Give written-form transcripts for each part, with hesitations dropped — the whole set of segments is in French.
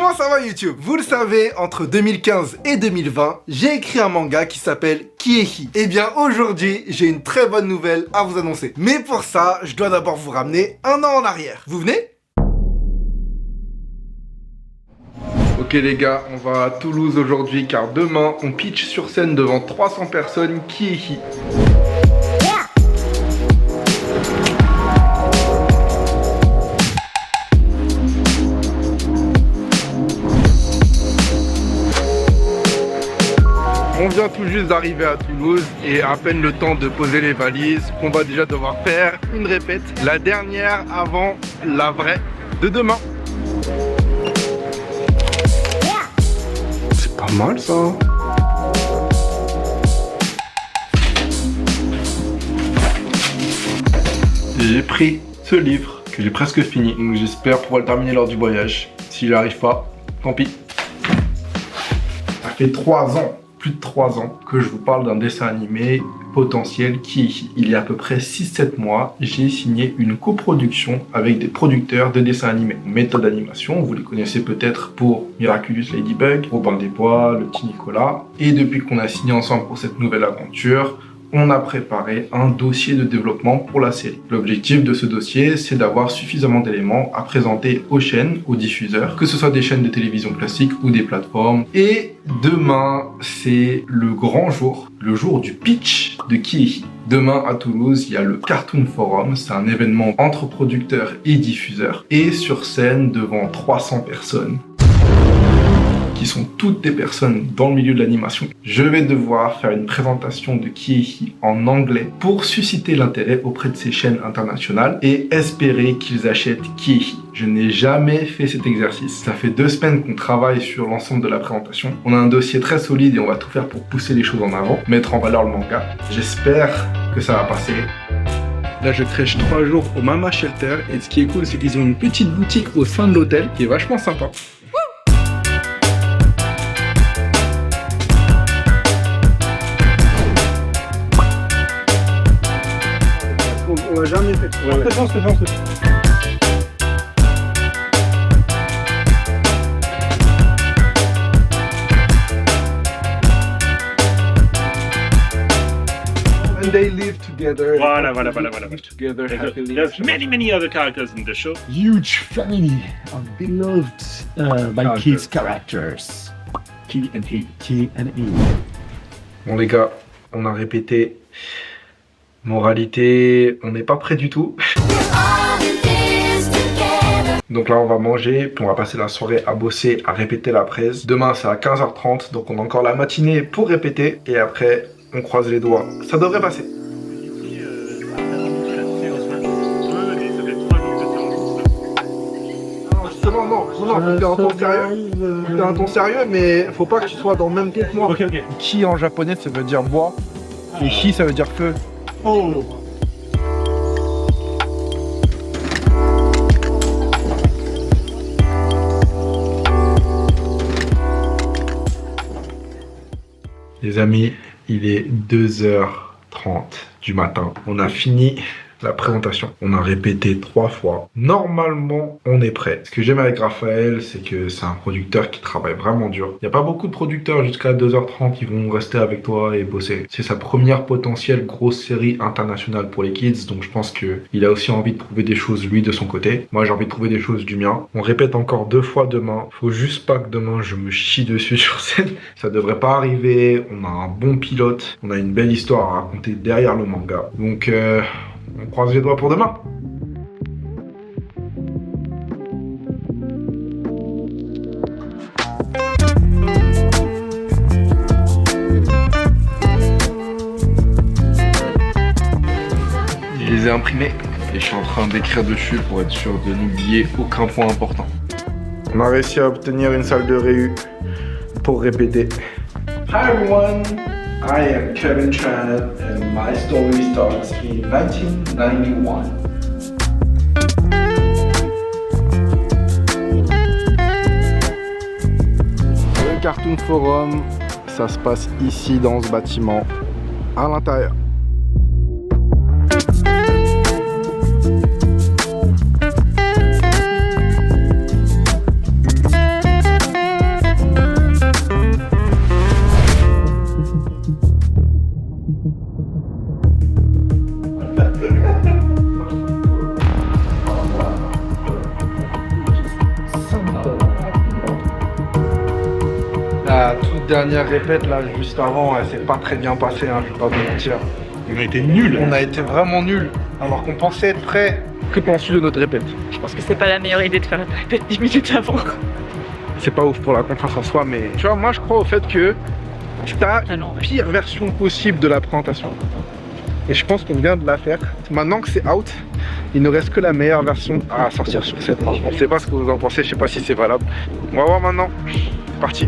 Comment ça va YouTube? Vous le savez, entre 2015 et 2020, j'ai écrit un manga qui s'appelle Kiehi. Et bien aujourd'hui, j'ai une très bonne nouvelle à vous annoncer. Mais pour ça, je dois d'abord vous ramener un an en arrière. Vous venez? Ok les gars, on va à Toulouse aujourd'hui car demain, on pitch sur scène devant 300 personnes Kiehi. On vient tout juste d'arriver à Toulouse et à peine le temps de poser les valises qu'on va déjà devoir faire une répète, la dernière avant la vraie de demain. C'est pas mal ça. J'ai pris ce livre que j'ai presque fini, donc j'espère pouvoir le terminer lors du voyage. S'il n'arrive pas, tant pis. Ça fait 3 ans. Plus de 3 ans que je vous parle d'un dessin animé potentiel qui, il y a à peu près 6-7 mois, j'ai signé une coproduction avec des producteurs de dessins animés. Méthode Animation, vous les connaissez peut-être pour Miraculous Ladybug, Robin des Bois, le petit Nicolas. Et depuis qu'on a signé ensemble pour cette nouvelle aventure, on a préparé un dossier de développement pour la série. L'objectif de ce dossier, c'est d'avoir suffisamment d'éléments à présenter aux chaînes, aux diffuseurs, que ce soit des chaînes de télévision classiques ou des plateformes. Et demain, c'est le grand jour, le jour du pitch de Kiehi. Demain à Toulouse, il y a le Cartoon Forum, c'est un événement entre producteurs et diffuseurs, et sur scène devant 300 personnes. Qui sont toutes des personnes dans le milieu de l'animation. Je vais devoir faire une présentation de Kiehi en anglais pour susciter l'intérêt auprès de ces chaînes internationales et espérer qu'ils achètent Kiehi. Je n'ai jamais fait cet exercice. Ça fait 2 semaines qu'on travaille sur l'ensemble de la présentation. On a un dossier très solide et on va tout faire pour pousser les choses en avant, mettre en valeur le manga. J'espère que ça va passer. Là, je crèche 3 jours au Mama Shelter et ce qui est cool, c'est qu'ils ont une petite boutique au sein de l'hôtel qui est vachement sympa. On l'a jamais fait. Ouais. C'est bon. And they live together. Voilà. Live together happily. There's many other characters in the show. Huge family of beloved by kids characters. Key and E. Bon les gars, on a répété. Moralité, on n'est pas prêt du tout. Donc là on va manger, puis on va passer la soirée à bosser, à répéter la presse. Demain c'est à 15h30, donc on a encore la matinée pour répéter. Et après, on croise les doigts. Ça devrait passer. Non, fais un ton sérieux, mais faut pas que tu sois dans le même ton que moi. Ok. Ki en japonais ça veut dire bois, et hi ça veut dire feu. Oh. Les amis, il est 2h30 du matin. On a fini la présentation. On a répété 3 fois. Normalement, on est prêt. Ce que j'aime avec Raphaël, c'est que c'est un producteur qui travaille vraiment dur. Il n'y a pas beaucoup de producteurs jusqu'à 2h30 qui vont rester avec toi et bosser. C'est sa première potentielle grosse série internationale pour les kids, donc je pense qu'il a aussi envie de prouver des choses lui de son côté. Moi, j'ai envie de prouver des choses du mien. On répète encore 2 fois demain. Faut juste pas que demain je me chie dessus sur scène. Ça devrait pas arriver. On a un bon pilote. On a une belle histoire à raconter derrière le manga. Donc on croise les doigts pour demain. Je les ai imprimés et je suis en train d'écrire dessus pour être sûr de n'oublier aucun point important. On a réussi à obtenir une salle de réu pour répéter. Hi everyone! I am Kevin Tran and my story starts in 1991. Le Cartoon Forum, ça se passe ici dans ce bâtiment, à l'intérieur. toute dernière répète, là, juste avant, elle s'est pas très bien passée, hein, je vais pas vous mentir. On a été nuls. On a été vraiment nuls, alors qu'on pensait être prêts. Que penses-tu de notre répète? Je pense que c'est pas la meilleure idée de faire la répète 10 minutes avant. C'est pas ouf pour la confiance en soi, mais tu vois, moi je crois au fait que t'as Ah non, une pire version possible de la présentation. Et je pense qu'on vient de la faire. Maintenant que c'est out, il ne reste que la meilleure version à sortir sur cette. Je ne sais pas ce que vous en pensez, je sais pas si c'est valable. On va voir maintenant. C'est parti.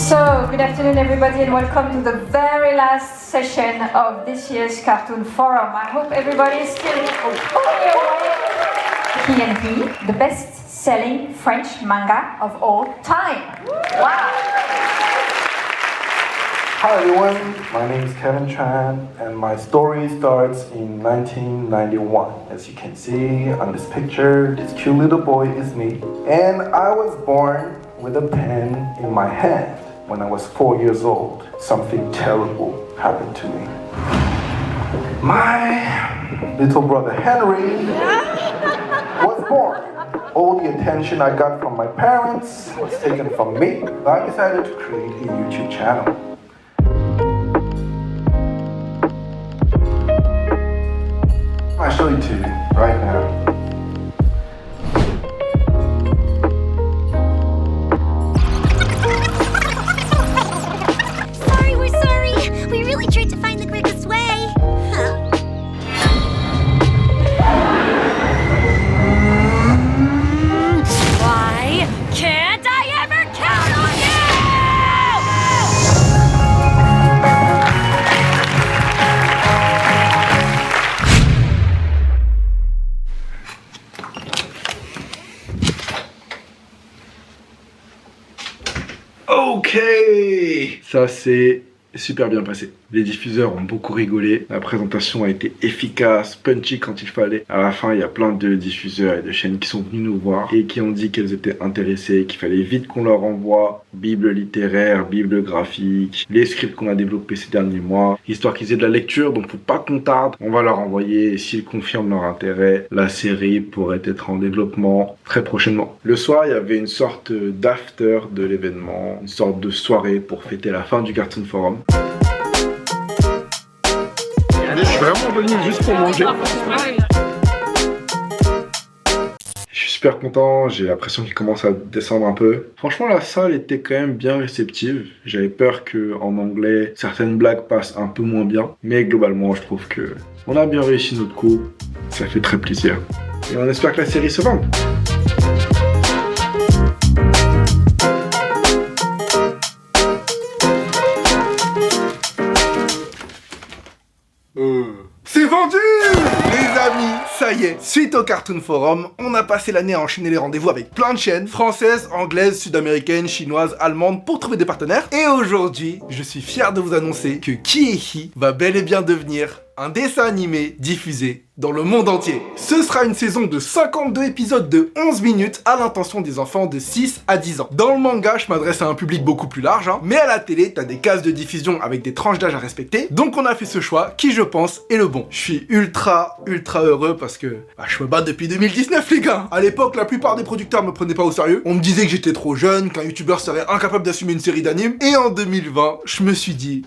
So, good afternoon everybody and welcome to the very last session of this year's Cartoon Forum. I hope everybody is still on your way. He and He, the best-selling French manga of all time. Wow! Hi everyone, my name is Kevin Chan and my story starts in 1991. As you can see on this picture, this cute little boy is me. And I was born with a pen in my hand. When I was 4 years old, something terrible happened to me. My little brother Henry was born. All the attention I got from my parents was taken from me. I decided to create a YouTube channel. I'll show it to you right now. We really tried to find the quickest way. Why can't I ever count on Ok, ça c'est super bien passé. Les diffuseurs ont beaucoup rigolé, la présentation a été efficace, punchy quand il fallait. À la fin, il y a plein de diffuseurs et de chaînes qui sont venus nous voir et qui ont dit qu'elles étaient intéressées, qu'il fallait vite qu'on leur envoie bible littéraire, bible graphique, les scripts qu'on a développés ces derniers mois, histoire qu'ils aient de la lecture, donc faut pas qu'on tarde. On va leur envoyer, et s'ils confirment leur intérêt, la série pourrait être en développement très prochainement. Le soir, il y avait une sorte d'after de l'événement, une sorte de soirée pour fêter la fin du Cartoon Forum. Je suis vraiment venu juste pour manger. Je suis super content, j'ai l'impression qu'il commence à descendre un peu. Franchement, la salle était quand même bien réceptive. J'avais peur qu'en anglais, certaines blagues passent un peu moins bien. Mais globalement, je trouve que on a bien réussi notre coup. Ça fait très plaisir. Et on espère que la série se vende. C'est vendu! Les amis, ça y est, suite au Cartoon Forum, on a passé l'année à enchaîner les rendez-vous avec plein de chaînes françaises, anglaises, sud-américaines, chinoises, allemandes pour trouver des partenaires. Et aujourd'hui, je suis fier de vous annoncer que Ki va bel et bien devenir un dessin animé diffusé dans le monde entier. Ce sera une saison de 52 épisodes de 11 minutes à l'intention des enfants de 6 à 10 ans. Dans le manga, je m'adresse à un public beaucoup plus large, mais à la télé, t'as des cases de diffusion avec des tranches d'âge à respecter. Donc on a fait ce choix qui, je pense, est le bon. Je suis ultra heureux parce que je me bats depuis 2019, les gars. À l'époque, la plupart des producteurs me prenaient pas au sérieux. On me disait que j'étais trop jeune, qu'un youtubeur serait incapable d'assumer une série d'animes. Et en 2020, je me suis dit...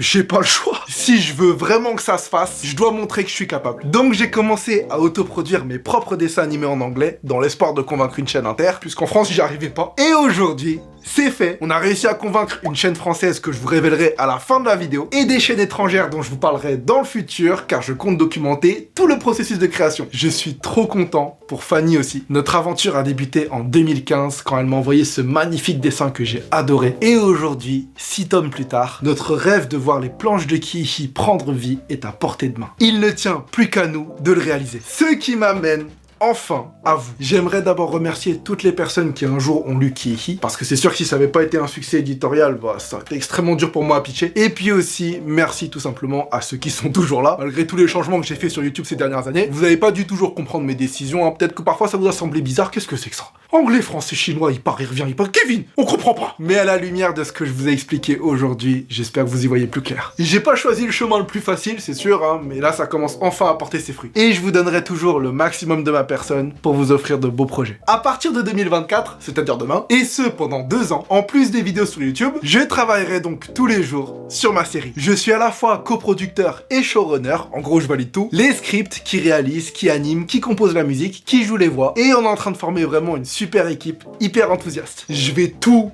j'ai pas le choix. Si je veux vraiment que ça se fasse, je dois montrer que je suis capable. Donc j'ai commencé à autoproduire mes propres dessins animés en anglais, dans l'espoir de convaincre une chaîne inter, puisqu'en France j'y arrivais pas. Et aujourd'hui, c'est fait. On a réussi à convaincre une chaîne française que je vous révélerai à la fin de la vidéo, et des chaînes étrangères dont je vous parlerai dans le futur, car je compte documenter tout le processus de création. Je suis trop content pour Fanny aussi. Notre aventure a débuté en 2015, quand elle m'a envoyé ce magnifique dessin que j'ai adoré. Et aujourd'hui, 6 tomes plus tard, notre rêve de voir les planches de Ki prendre vie est à portée de main. Il ne tient plus qu'à nous de le réaliser. Ce qui m'amène enfin à vous. J'aimerais d'abord remercier toutes les personnes qui un jour ont lu Kieki, parce que c'est sûr que si ça n'avait pas été un succès éditorial, bah, ça a été extrêmement dur pour moi à pitcher. Et puis aussi, merci tout simplement à ceux qui sont toujours là, malgré tous les changements que j'ai fait sur YouTube ces dernières années. Vous n'allez pas du tout toujours comprendre mes décisions, hein. Peut-être que parfois ça vous a semblé bizarre, qu'est-ce que c'est que ça? Anglais, français, chinois, il part, il revient, il part. Kevin, on comprend pas. Mais à la lumière de ce que je vous ai expliqué aujourd'hui, j'espère que vous y voyez plus clair. J'ai pas choisi le chemin le plus facile, c'est sûr, hein, mais là ça commence enfin à porter ses fruits. Et je vous donnerai toujours le maximum de ma personne pour vous offrir de beaux projets. À partir de 2024, c'est-à-dire demain, et ce pendant 2 ans, en plus des vidéos sur YouTube, je travaillerai donc tous les jours sur ma série. Je suis à la fois coproducteur et showrunner, en gros je valide tout, les scripts qui réalisent, qui animent, qui composent la musique, qui jouent les voix, et on est en train de former vraiment une super équipe, hyper enthousiaste. Je vais tout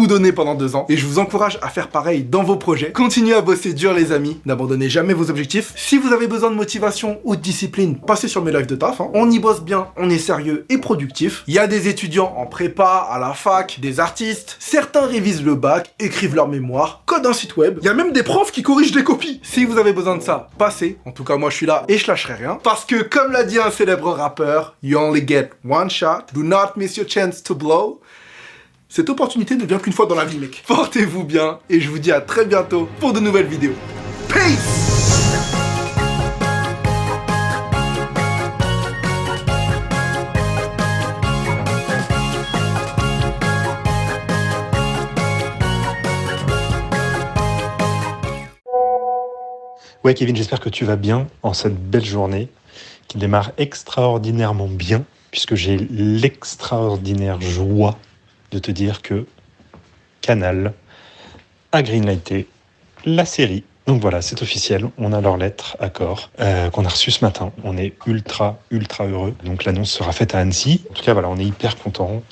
donner pendant 2 ans, et je vous encourage à faire pareil dans vos projets. Continuez à bosser dur les amis, n'abandonnez jamais vos objectifs. Si vous avez besoin de motivation ou de discipline, passez sur mes lives de taf, hein. On y bosse bien, on est sérieux et productif. Il y a des étudiants en prépa, à la fac, des artistes, certains révisent le bac, écrivent leur mémoire, codent un site web, il y a même des profs qui corrigent des copies. Si vous avez besoin de ça, passez, en tout cas moi je suis là et je lâcherai rien, parce que comme l'a dit un célèbre rappeur, you only get one shot, do not miss your chance to blow. Cette opportunité ne vient qu'une fois dans la vie, mec. Portez-vous bien, et je vous dis à très bientôt pour de nouvelles vidéos. Peace! Ouais Kevin, j'espère que tu vas bien en cette belle journée qui démarre extraordinairement bien, puisque j'ai l'extraordinaire joie de te dire que Canal a greenlighté la série. Donc voilà, c'est officiel, on a leur lettre, accord, qu'on a reçue ce matin. On est ultra heureux. Donc l'annonce sera faite à Annecy. En tout cas, voilà, on est hyper content.